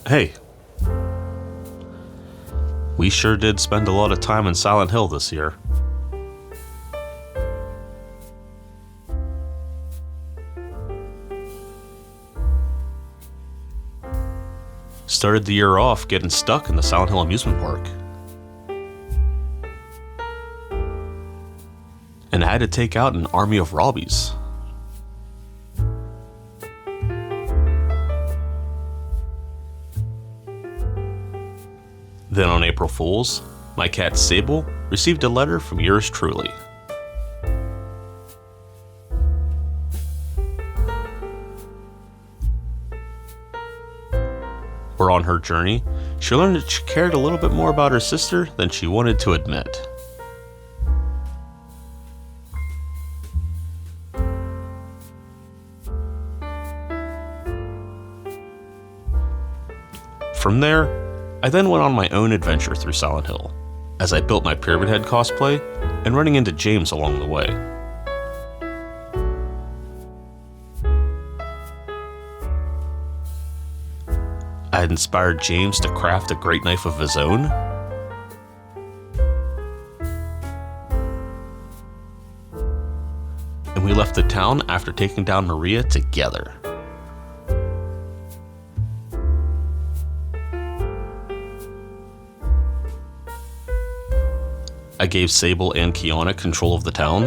Hey, we sure did spend a lot of time in Silent Hill this year. Started the year off getting stuck in the Silent Hill amusement park. And I had to take out an army of Robbies. Then on April Fool's, my cat Sable received a letter from yours truly. Or on her journey, she learned that she cared a little bit more about her sister than she wanted to admit. From there, I then went on my own adventure through Silent Hill, as I built my Pyramid Head cosplay and running into James along the way. I had inspired James to craft a great knife of his own. And we left the town after taking down Maria together. I gave Sable and Kiana control of the town.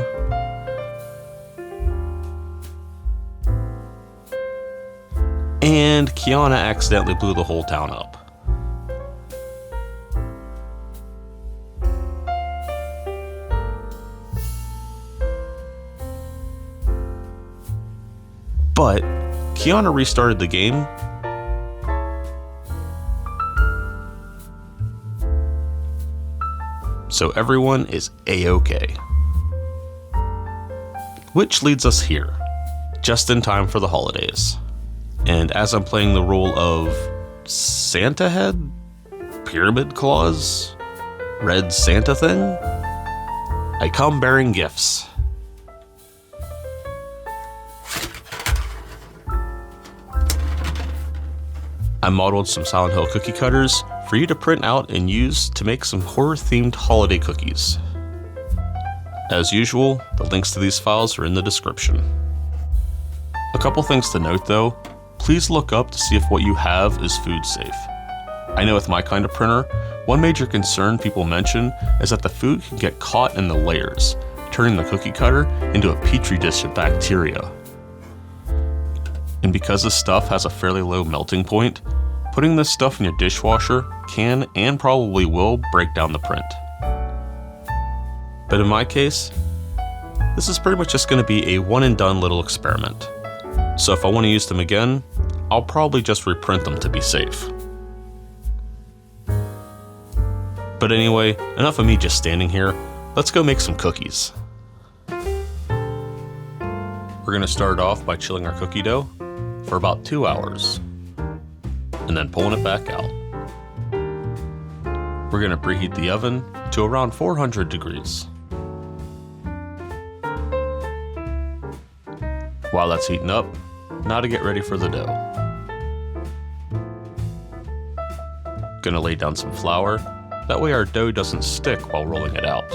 And Kiana accidentally blew the whole town up. But Kiana restarted the game. So everyone is A-OK. Which leads us here, just in time for the holidays. And as I'm playing the role of Santa Head, Pyramid Claus, Red Santa thing, I come bearing gifts. I modeled some Silent Hill cookie cutters for you to print out and use to make some horror-themed holiday cookies. As usual, the links to these files are in the description. A couple things to note though, please look up to see if what you have is food safe. I know with my kind of printer, one major concern people mention is that the food can get caught in the layers, turning the cookie cutter into a petri dish of bacteria. And because this stuff has a fairly low melting point, putting this stuff in your dishwasher can and probably will break down the print. But in my case, this is pretty much just going to be a one and done little experiment. So if I want to use them again, I'll probably just reprint them to be safe. But anyway, enough of me just standing here. Let's go make some cookies. We're going to start off by chilling our cookie dough for about 2 hours, and then pulling it back out. We're going to preheat the oven to around 400 degrees. While that's heating up, now to get ready for the dough. Gonna lay down some flour, that way our dough doesn't stick while rolling it out.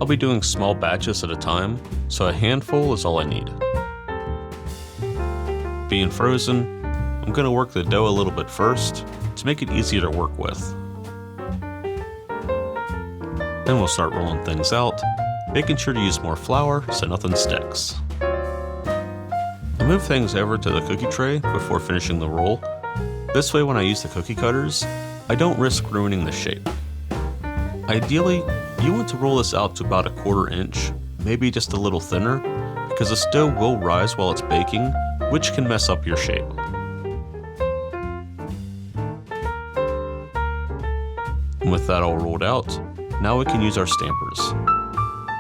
I'll be doing small batches at a time, so a handful is all I need. Being frozen, I'm gonna work the dough a little bit first to make it easier to work with. Then we'll start rolling things out, making sure to use more flour so nothing sticks. I move things over to the cookie tray before finishing the roll. This way when I use the cookie cutters, I don't risk ruining the shape. Ideally, you want to roll this out to about 1/4 inch, maybe just a little thinner, because this dough will rise while it's baking, which can mess up your shape. And with that all rolled out, now we can use our stampers.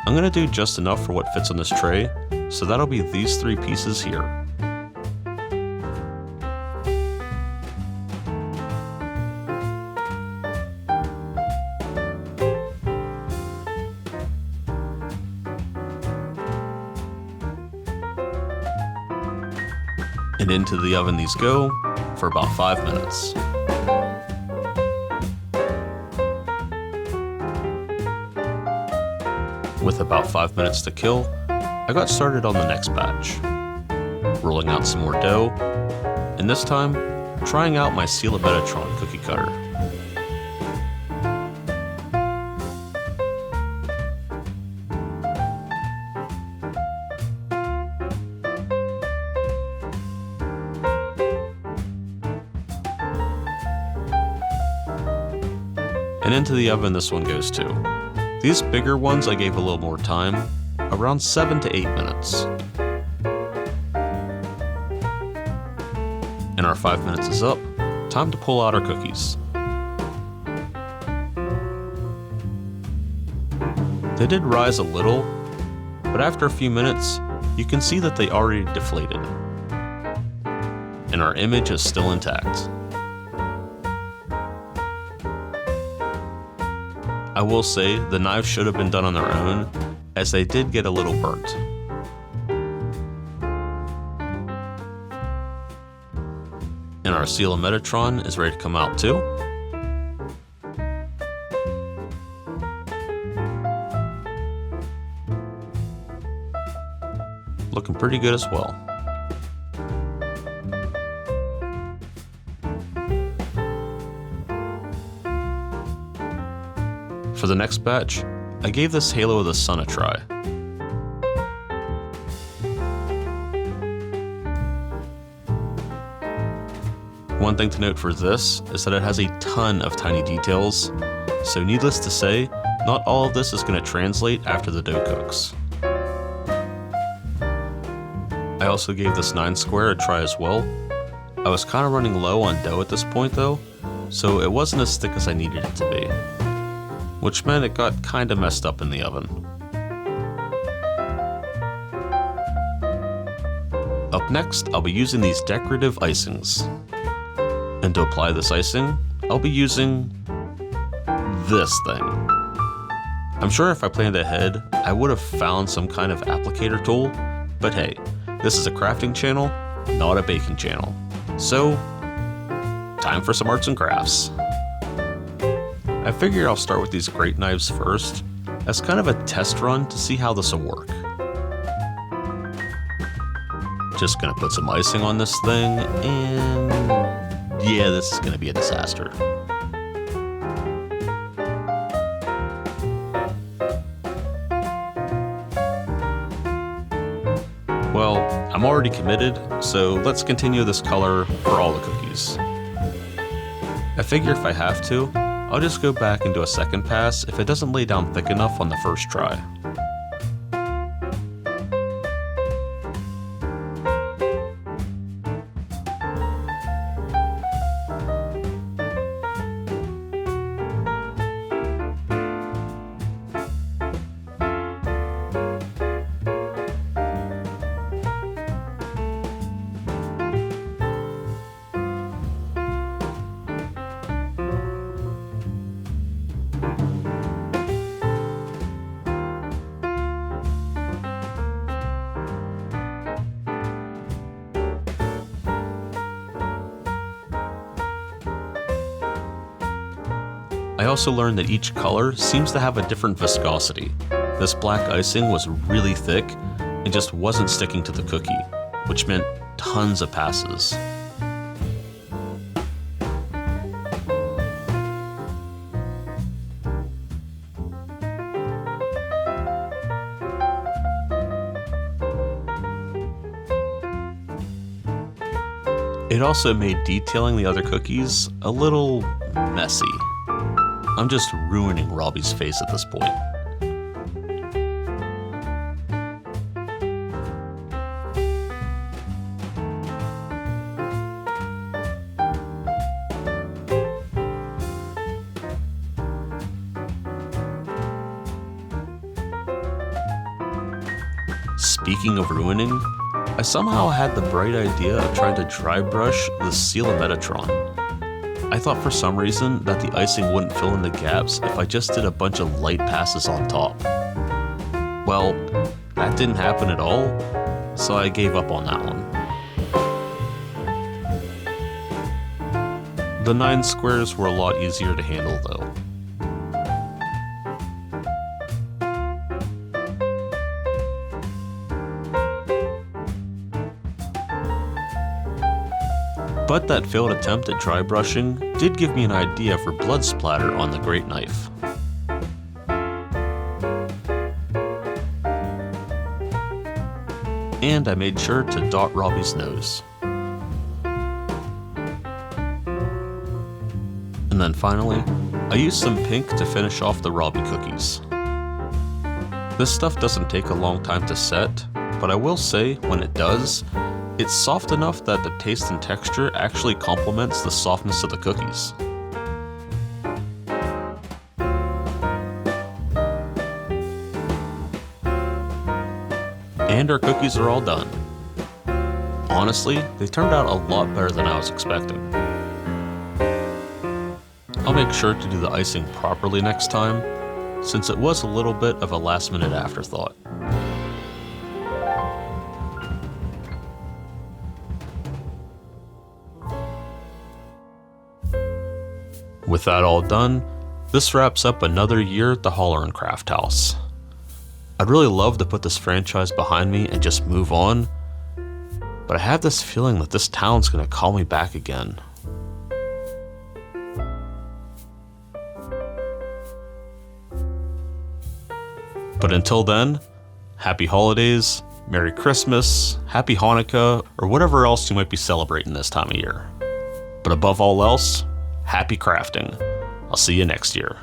I'm going to do just enough for what fits on this tray, so that'll be these 3 pieces here. And into the oven these go for about 5 minutes. With about 5 minutes to kill, I got started on the next batch. Rolling out some more dough, and this time, trying out my Sela Metatron cookie cutter. And into the oven this one goes too. These bigger ones I gave a little more time, around 7 to 8 minutes. And our 5 minutes is up, time to pull out our cookies. They did rise a little, but after a few minutes, you can see that they already deflated. And our image is still intact. I will say the knives should have been done on their own, as they did get a little burnt. And our Sela Metatron is ready to come out too. Looking pretty good as well. For the next batch, I gave this Halo of the Sun a try. One thing to note for this is that it has a ton of tiny details, so needless to say, not all of this is going to translate after the dough cooks. I also gave this 9 square a try as well. I was kind of running low on dough at this point though, so it wasn't as thick as I needed it to be, which meant it got kinda messed up in the oven. Up next, I'll be using these decorative icings. And to apply this icing, I'll be using this thing. I'm sure if I planned ahead, I would have found some kind of applicator tool, but hey, this is a crafting channel, not a baking channel. So, time for some arts and crafts. I figure I'll start with these grate knives first, as kind of a test run to see how this will work. Just gonna put some icing on this thing, and yeah, this is gonna be a disaster. Well, I'm already committed, so let's continue this color for all the cookies. I figure if I have to, I'll just go back and do a second pass if it doesn't lay down thick enough on the first try. I also learned that each color seems to have a different viscosity. This black icing was really thick and just wasn't sticking to the cookie, which meant tons of passes. It also made detailing the other cookies a little messy. I'm just ruining Robbie's face at this point. Speaking of ruining, I somehow had the bright idea of trying to dry brush the Sela Metatron. I thought for some reason that the icing wouldn't fill in the gaps if I just did a bunch of light passes on top. Well, that didn't happen at all, so I gave up on that one. The 9 squares were a lot easier to handle though. But that failed attempt at dry brushing did give me an idea for blood splatter on the great knife. And I made sure to dot Robbie's nose. And then finally, I used some pink to finish off the Robbie cookies. This stuff doesn't take a long time to set, but I will say, when it does, it's soft enough that the taste and texture actually complements the softness of the cookies. And our cookies are all done. Honestly, they turned out a lot better than I was expecting. I'll make sure to do the icing properly next time, since it was a little bit of a last-minute afterthought. With that all done, this wraps up another year at the Holler & Craft House. I'd really love to put this franchise behind me and just move on, but I have this feeling that this town's gonna call me back again. But until then, happy holidays, Merry Christmas, Happy Hanukkah, or whatever else you might be celebrating this time of year. But above all else, happy crafting. I'll see you next year.